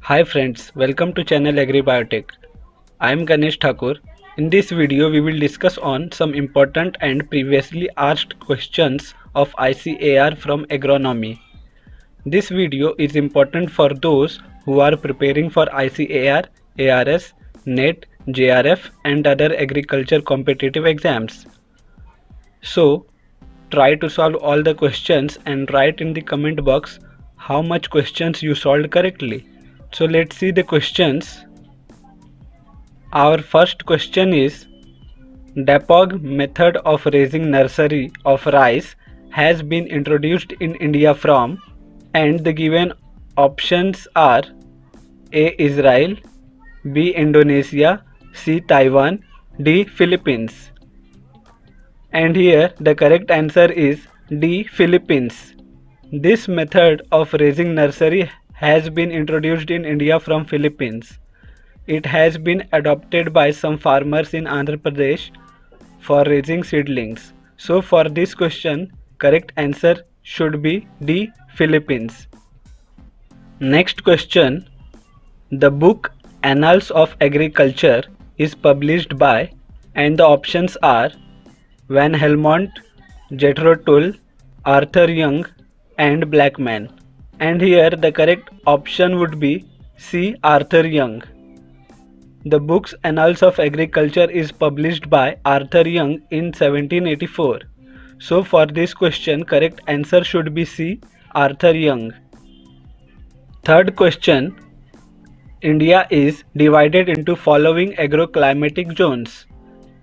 Hi friends, welcome to channel AgriBiotech. I am Ganesh Thakur. In this video we will discuss on some important and previously asked questions of ICAR from agronomy. This video is important for those who are preparing for ICAR, ARS, NET, JRF and other agriculture competitive exams. So try to solve all the questions and write in the comment box how much questions you solved correctly. So let's see the questions. Our first question is, Dapog method of raising nursery of rice has been introduced in India from, and the given options are A. Israel, B. Indonesia, C. Taiwan, D. Philippines. And here the correct answer is D. Philippines. This method of raising nursery has been introduced in India from Philippines. It has been adopted by some farmers in Andhra Pradesh for raising seedlings. So for this question, correct answer should be D. Philippines. Next question. The book Annals of Agriculture is published by, and the options are Van Helmont, Jethro Tull, Arthur Young and Blackman. And here the correct option would be C. Arthur Young. The book's Annals of Agriculture is published by Arthur Young in 1784. So for this question, correct answer should be C. Arthur Young. Third question. India is divided into following agroclimatic zones,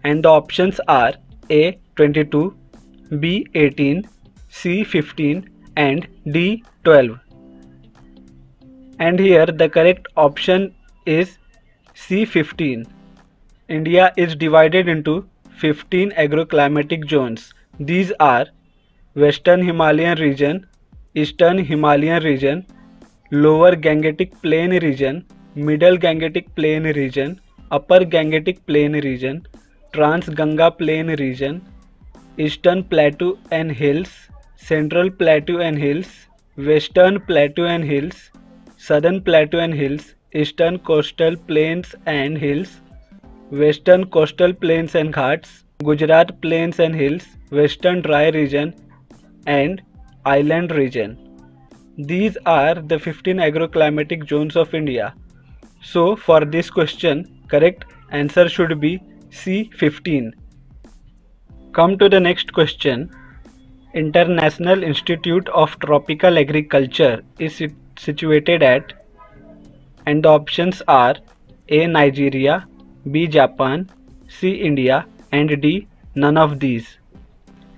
and the options are A. 22, B. 18, C. 15 and D. 12. And here the correct option is C. 15. India is divided into 15 agroclimatic zones. These are Western Himalayan region, Eastern Himalayan region, Lower Gangetic Plain region, Middle Gangetic Plain region, Upper Gangetic Plain region, Trans-Ganga Plain region, Eastern Plateau and Hills, Central Plateau and Hills, Western Plateau and Hills, Southern Plateau and Hills, Eastern Coastal Plains and Hills, Western Coastal Plains and Ghats, Gujarat Plains and Hills, Western Dry region and Island region. These are the 15 agroclimatic zones of India. So for this question, correct answer should be C. 15. Come to the next question. International Institute of Tropical Agriculture is situated at, and the options are A. Nigeria, B. Japan, C. India and D. none of these.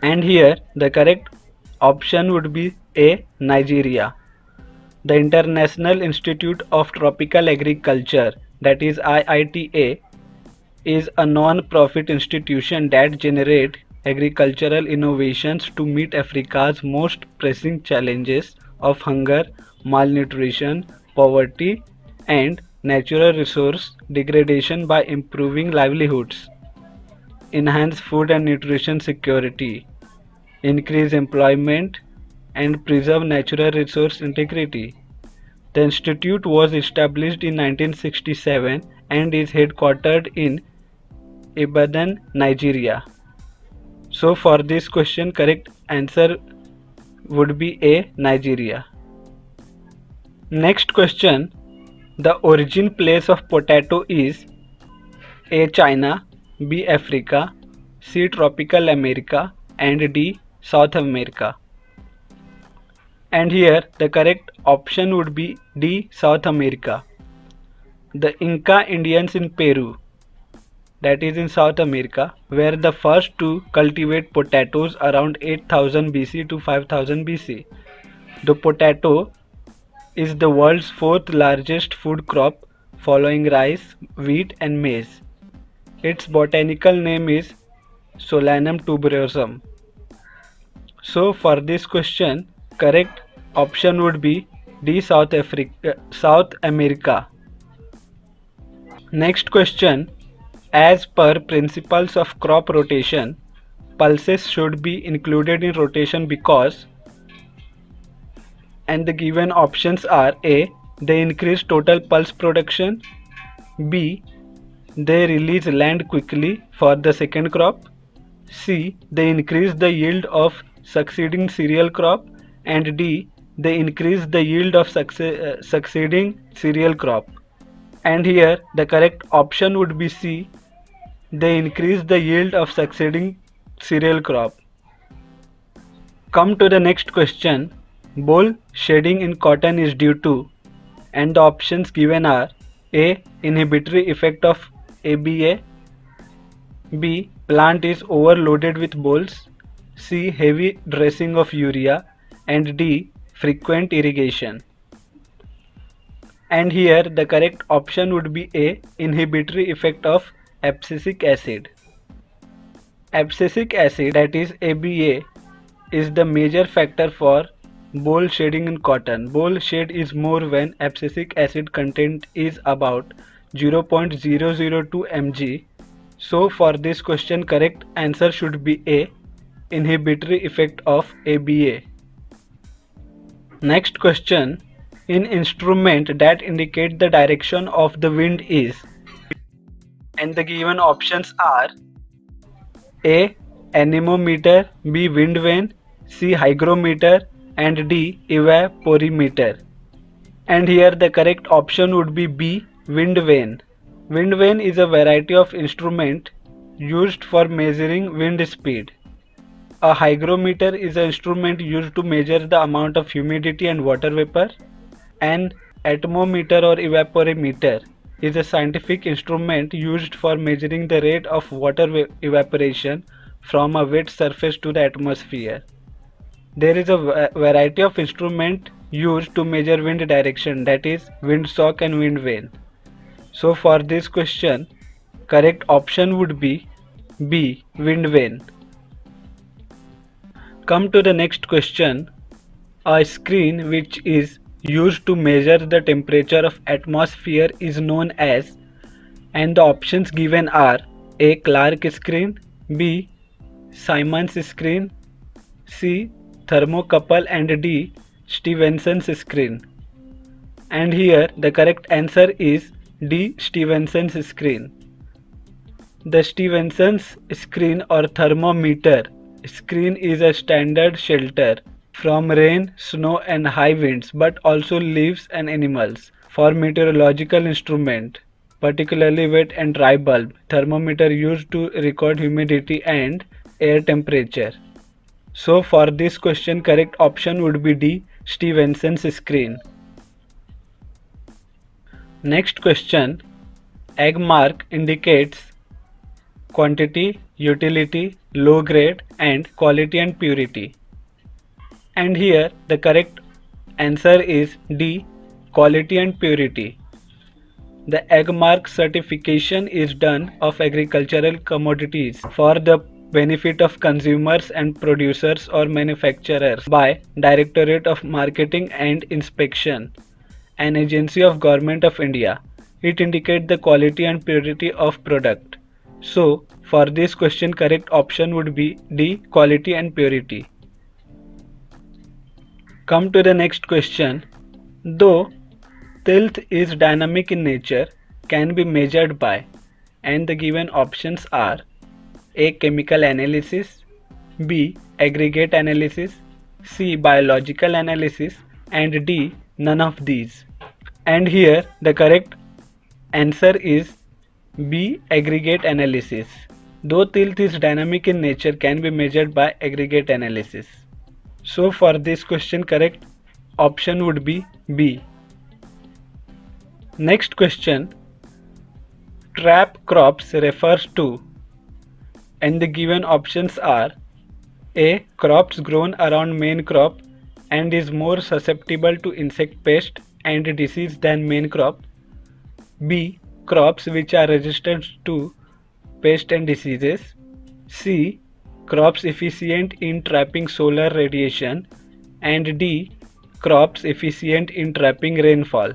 And here the correct option would be A. Nigeria. The International Institute of Tropical Agriculture, that is IITA, is a non-profit institution that generates agricultural innovations to meet Africa's most pressing challenges of hunger, malnutrition, poverty, and natural resource degradation by improving livelihoods, enhance food and nutrition security, increase employment, and preserve natural resource integrity. The institute was established in 1967 and is headquartered in Ibadan, Nigeria. So for this question, correct answer would be A. Nigeria. Next question. The origin place of potato is A. China, B. Africa, C. Tropical America and D. South America. And here the correct option would be D. South America. The Inca Indians in Peru, that is in South America, were the first to cultivate potatoes around 8000 BC to 5000 BC. The potato is the world's fourth largest food crop following rice, wheat and maize. Its botanical name is Solanum tuberosum. So for this question, correct option would be D. South America. Next question. As per principles of crop rotation, pulses should be included in rotation because, and the given options are A. They increase total pulse production. B. They release land quickly for the second crop. C. They increase the yield of succeeding cereal crop. And D. They increase the yield of succeeding cereal crop. And here the correct option would be C. They increase the yield of succeeding cereal crop. Come to the next question. Boll shedding in cotton is due to, and the options given are A. Inhibitory effect of ABA. B. Plant is overloaded with bolls. C. Heavy dressing of urea. And D. Frequent irrigation. And here the correct option would be A. Inhibitory effect of abscisic acid. Abscisic acid, that is ABA, is the major factor for boll shedding in cotton. Boll shed is more when abscisic acid content is about 0.002 mg. So for this question, correct answer should be A. Inhibitory effect of ABA. Next question. In instrument that indicate the direction of the wind is, and the given options are A. Anemometer, B. Wind vane, C. Hygrometer, and D. Evaporimeter. And here the correct option would be B. Wind vane. Wind vane is a variety of instrument used for measuring wind speed. A hygrometer is an instrument used to measure the amount of humidity and water vapor. An atmometer or evaporimeter is a scientific instrument used for measuring the rate of water evaporation from a wet surface to the atmosphere. There is a variety of instrument used to measure wind direction, that is windsock and wind vane. So for this question, correct option would be B. Wind vane. Come to the next question. A screen which is used to measure the temperature of atmosphere is known as, and the options given are A. Clark screen, B. Simon's screen, C. Thermocouple, and D. Stephenson's screen. And here the correct answer is D. Stephenson's screen. The Stephenson's screen or thermometer screen is a standard shelter from rain, snow and high winds, but also leaves and animals. For meteorological instrument, particularly wet and dry bulb, thermometer used to record humidity and air temperature. So for this question, correct option would be D. Stephenson's screen. Next question. Egg mark indicates quantity, utility, low grade and quality and purity. And here the correct answer is D. Quality and purity. The egg mark certification is done of agricultural commodities for the benefit of consumers and producers or manufacturers by Directorate of Marketing and Inspection, an agency of Government of India. It indicates the quality and purity of product. So for this question, correct option would be D. Quality and purity. Come to the next question. Though tilth is dynamic in nature, can be measured by, and the given options are A. Chemical analysis, B. Aggregate analysis, C. Biological analysis, and D. None of these. And here the correct answer is B. Aggregate analysis. Though tilth is dynamic in nature, can be measured by aggregate analysis. So for this question, correct option would be B. Next question. Trap crops refers to, and the given options are A. Crops grown around main crop and is more susceptible to insect pest and disease than main crop. B. Crops which are resistant to pest and diseases. C. Crops efficient in trapping solar radiation. And D. Crops efficient in trapping rainfall.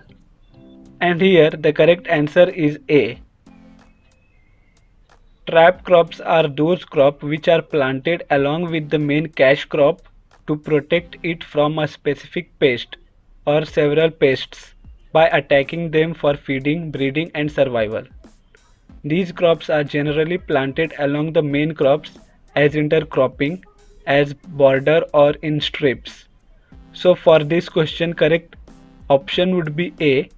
And here the correct answer is A. Trap crops are those crops which are planted along with the main cash crop to protect it from a specific pest or several pests. by attacking them for feeding, breeding and survival. These crops are generally planted along the main crops as intercropping, as border or in strips. So for this question, correct option would be A.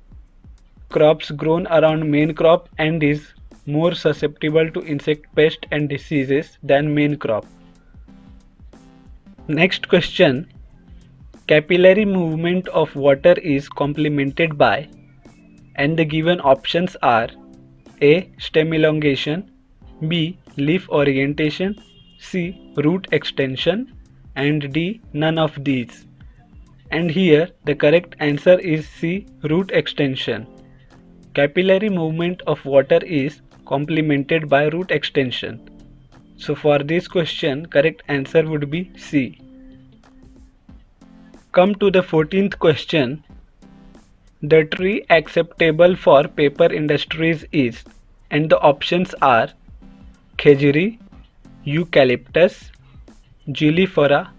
Crops grown around main crop and is more susceptible to insect pest and diseases than main crop. Next question. Capillary movement of water is complemented by, and the given options are A. Stem elongation, B. Leaf orientation, C. Root extension and D. None of these. And here the correct answer is C. Root extension. Capillary movement of water is complemented by root extension. So for this question, correct answer would be C. Come to the 14th question. The tree acceptable for paper industries is, and the options are Khejuri, Eucalyptus, Gilifora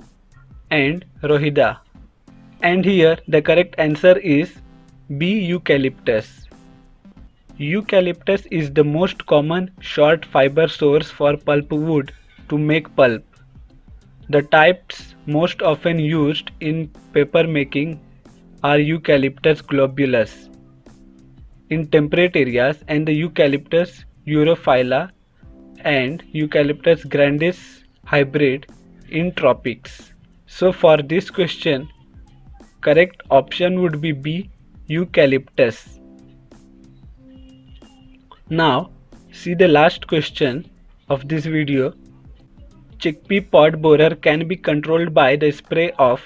and Rohida. And here the correct answer is B. Eucalyptus. Eucalyptus is the most common short fiber source for pulpwood to make pulp. The types most often used in paper making are Eucalyptus globulus in temperate areas and the Eucalyptus europhylla and Eucalyptus grandis hybrid in tropics. So for this question, correct option would be B. Eucalyptus. Now see the last question of this video. Chickpea pod borer can be controlled by the spray of,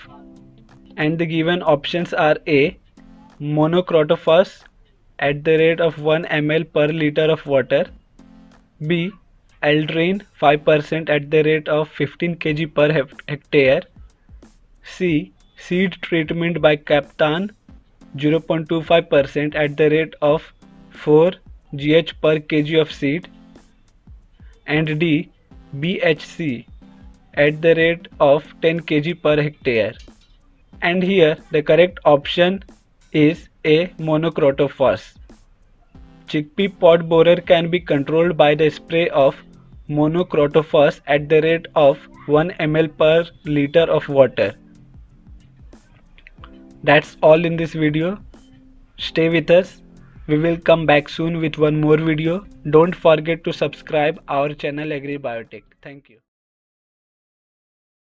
and the given options are A. Monocrotophos at the rate of 1 ml per liter of water, B. Aldrin 5% at the rate of 15 kg per hectare, C. Seed treatment by Captan 0.25% at the rate of 4 gh per kg of seed, and D. BHC at the rate of 10 kg per hectare. And here the correct option is A. Monocrotophos. Chickpea pod borer can be controlled by the spray of Monocrotophos at the rate of 1 ml per liter of water. That's all in this video. Stay with us. We will come back soon with one more video. Don't forget to subscribe our channel AgriBiotech. Thank you.